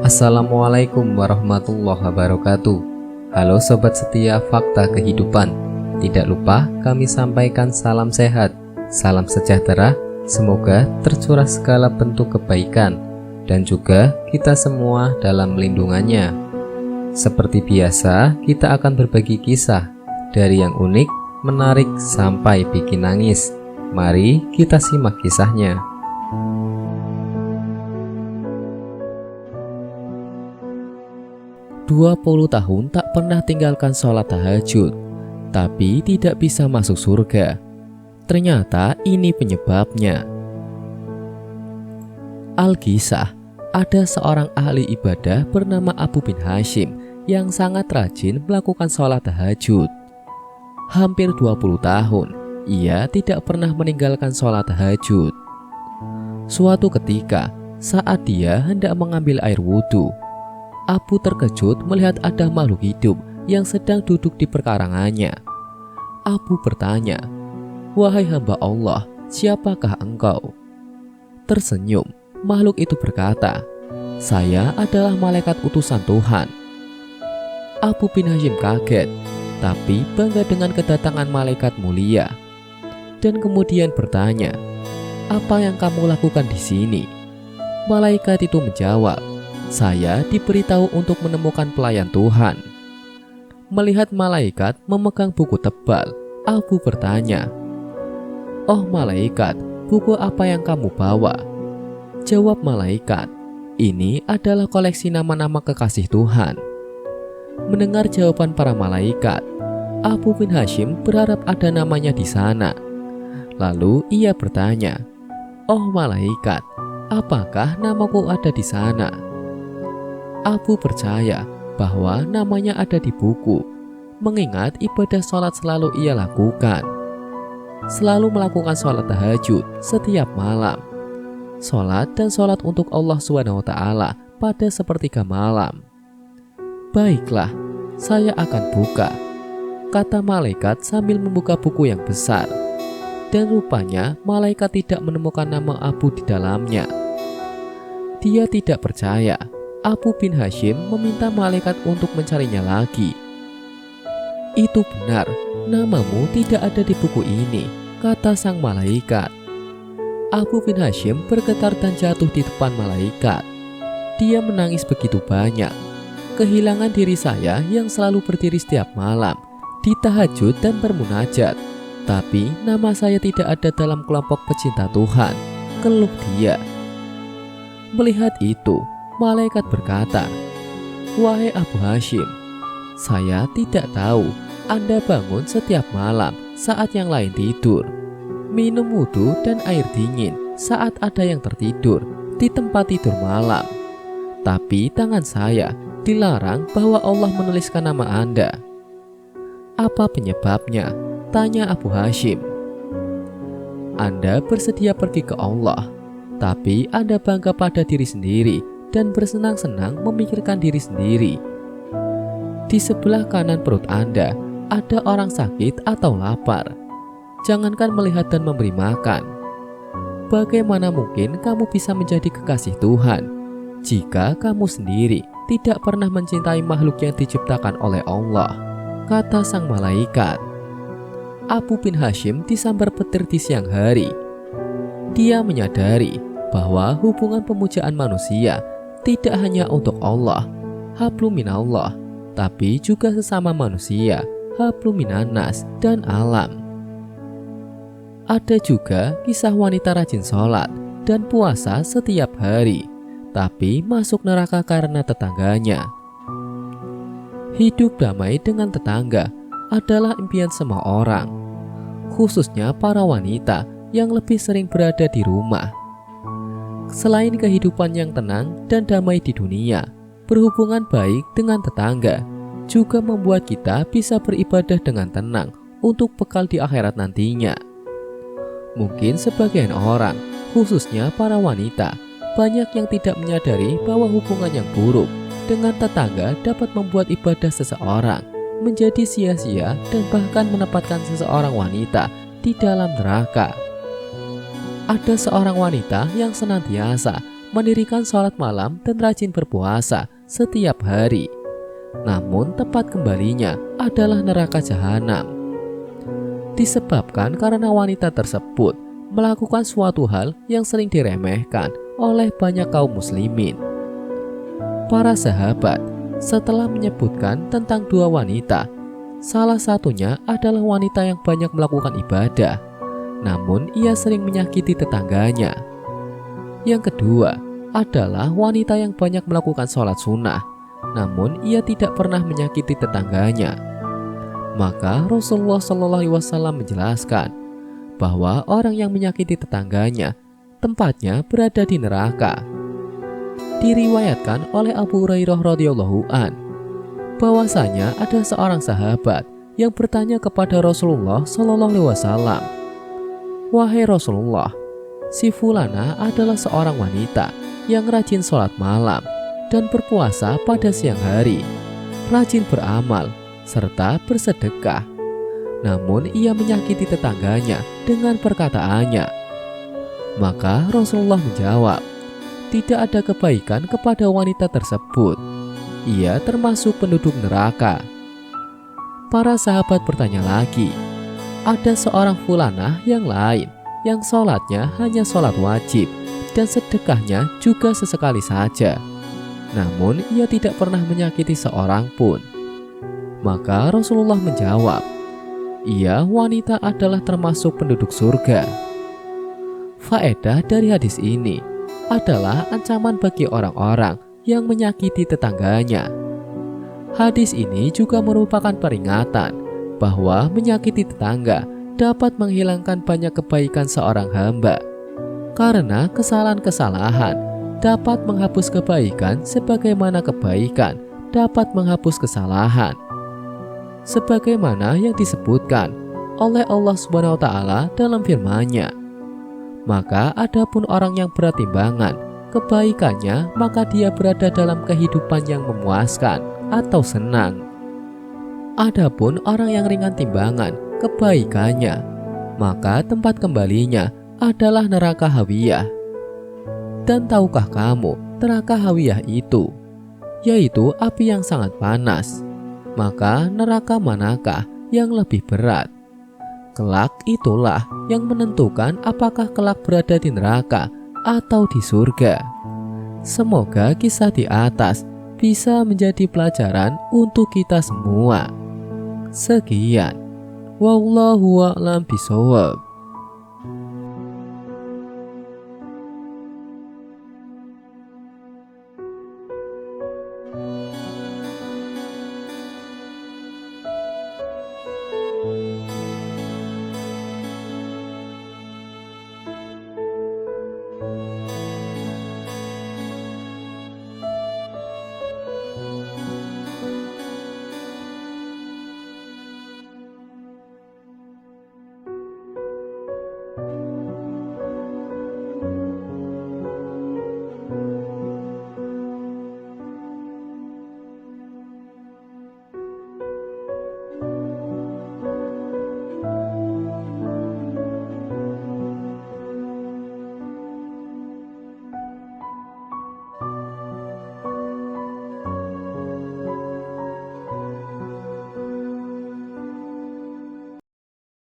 Assalamualaikum warahmatullahi wabarakatuh. Halo sobat setia Fakta Kehidupan. Tidak lupa kami sampaikan salam sehat, salam sejahtera. Semoga tercurah segala bentuk kebaikan dan juga kita semua dalam lindungannya. Seperti biasa, kita akan berbagi kisah dari yang unik, menarik sampai bikin nangis. Mari kita simak kisahnya. 20 tahun tak pernah tinggalkan sholat tahajud, tapi tidak bisa masuk surga. Ternyata ini penyebabnya. Al-Kisah, ada seorang ahli ibadah bernama Abu bin Hashim yang sangat rajin melakukan sholat tahajud. Hampir 20 tahun, ia tidak pernah meninggalkan sholat tahajud. Suatu ketika, saat dia hendak mengambil air wudhu, Abu terkejut melihat ada makhluk hidup yang sedang duduk di perkarangannya. Abu bertanya, "Wahai hamba Allah, siapakah engkau?" Tersenyum, makhluk itu berkata, "Saya adalah malaikat utusan Tuhan." Abu bin Hashim kaget, tapi bangga dengan kedatangan malaikat mulia. Dan kemudian bertanya, "Apa yang kamu lakukan di sini?" Malaikat itu menjawab, "Saya diberitahu untuk menemukan pelayan Tuhan." Melihat malaikat memegang buku tebal, Abu bertanya, "Oh malaikat, buku apa yang kamu bawa?" Jawab malaikat, "Ini adalah koleksi nama-nama kekasih Tuhan." Mendengar jawaban para malaikat, Abu bin Hashim berharap ada namanya di sana. Lalu ia bertanya, "Oh malaikat, apakah namaku ada di sana?" Abu percaya bahwa namanya ada di buku, mengingat ibadah sholat selalu ia lakukan. Selalu melakukan sholat tahajud setiap malam. Sholat dan sholat untuk Allah SWT pada sepertiga malam. "Baiklah, saya akan buka," kata malaikat sambil membuka buku yang besar. Dan rupanya malaikat tidak menemukan nama Abu di dalamnya. Dia tidak percaya. Abu bin Hashim meminta malaikat untuk mencarinya lagi. "Itu benar, namamu tidak ada di buku ini," kata sang malaikat. Abu bin Hashim bergetar dan jatuh di depan malaikat. Dia menangis begitu banyak. "Kehilangan diri saya yang selalu berdiri setiap malam, di tahajud dan bermunajat. Tapi nama saya tidak ada dalam kelompok pecinta Tuhan," keluh dia. Melihat itu, malaikat berkata, "Wahai Abu Hashim, saya tidak tahu Anda bangun setiap malam saat yang lain tidur, minum wudhu dan air dingin saat ada yang tertidur di tempat tidur malam. Tapi tangan saya dilarang bahwa Allah menuliskan nama Anda." "Apa penyebabnya?" tanya Abu Hashim. "Anda bersedia pergi ke Allah, tapi Anda bangga pada diri sendiri dan bersenang-senang memikirkan diri sendiri. Di sebelah kanan perut Anda ada orang sakit atau lapar. Jangankan melihat dan memberi makan. Bagaimana mungkin kamu bisa menjadi kekasih Tuhan jika kamu sendiri tidak pernah mencintai makhluk yang diciptakan oleh Allah?" kata sang malaikat. Abu bin Hashim disambar petir di siang hari. Dia menyadari bahwa hubungan pemujaan manusia tidak hanya untuk Allah, hablum minallah, tapi juga sesama manusia, hablum minannas, dan alam. Ada juga kisah wanita rajin sholat dan puasa setiap hari, tapi masuk neraka karena tetangganya. Hidup damai dengan tetangga adalah impian semua orang, khususnya para wanita yang lebih sering berada di rumah. Selain kehidupan yang tenang dan damai di dunia, berhubungan baik dengan tetangga juga membuat kita bisa beribadah dengan tenang untuk bekal di akhirat nantinya. Mungkin sebagian orang, khususnya para wanita, banyak yang tidak menyadari bahwa hubungan yang buruk dengan tetangga dapat membuat ibadah seseorang menjadi sia-sia dan bahkan menempatkan seseorang wanita di dalam neraka. Ada seorang wanita yang senantiasa mendirikan sholat malam dan rajin berpuasa setiap hari. Namun tempat kembalinya adalah neraka jahanam. Disebabkan karena wanita tersebut melakukan suatu hal yang sering diremehkan oleh banyak kaum muslimin. Para sahabat setelah menyebutkan tentang dua wanita, salah satunya adalah wanita yang banyak melakukan ibadah, namun ia sering menyakiti tetangganya. Yang kedua adalah wanita yang banyak melakukan sholat sunnah, namun ia tidak pernah menyakiti tetangganya. Maka Rasulullah SAW menjelaskan bahwa orang yang menyakiti tetangganya tempatnya berada di neraka. Diriwayatkan oleh Abu Hurairah radhiyallahu an bahwasanya ada seorang sahabat yang bertanya kepada Rasulullah SAW, "Wahai Rasulullah, si fulana adalah seorang wanita yang rajin sholat malam dan berpuasa pada siang hari, rajin beramal serta bersedekah. Namun ia menyakiti tetangganya dengan perkataannya." Maka Rasulullah menjawab, "Tidak ada kebaikan kepada wanita tersebut. Ia termasuk penduduk neraka." Para sahabat bertanya lagi, "Ada seorang fulanah yang lain yang sholatnya hanya sholat wajib dan sedekahnya juga sesekali saja, namun ia tidak pernah menyakiti seorang pun." Maka Rasulullah menjawab, "Ia wanita adalah termasuk penduduk surga." Faedah dari hadis ini adalah ancaman bagi orang-orang yang menyakiti tetangganya. Hadis ini juga merupakan peringatan bahwa menyakiti tetangga dapat menghilangkan banyak kebaikan seorang hamba, karena kesalahan-kesalahan dapat menghapus kebaikan sebagaimana kebaikan dapat menghapus kesalahan. Sebagaimana yang disebutkan oleh Allah SWT dalam firman-Nya, "Maka adapun orang yang berat timbangan kebaikannya, maka dia berada dalam kehidupan yang memuaskan atau senang. Adapun orang yang ringan timbangan kebaikannya, maka tempat kembalinya adalah neraka hawiyah." Dan tahukah kamu neraka hawiyah itu? Yaitu api yang sangat panas. Maka neraka manakah yang lebih berat? Kelak itulah yang menentukan apakah kelak berada di neraka atau di surga. Semoga kisah di atas bisa menjadi pelajaran untuk kita semua. Sekian. Wallahu a'lam bishawab.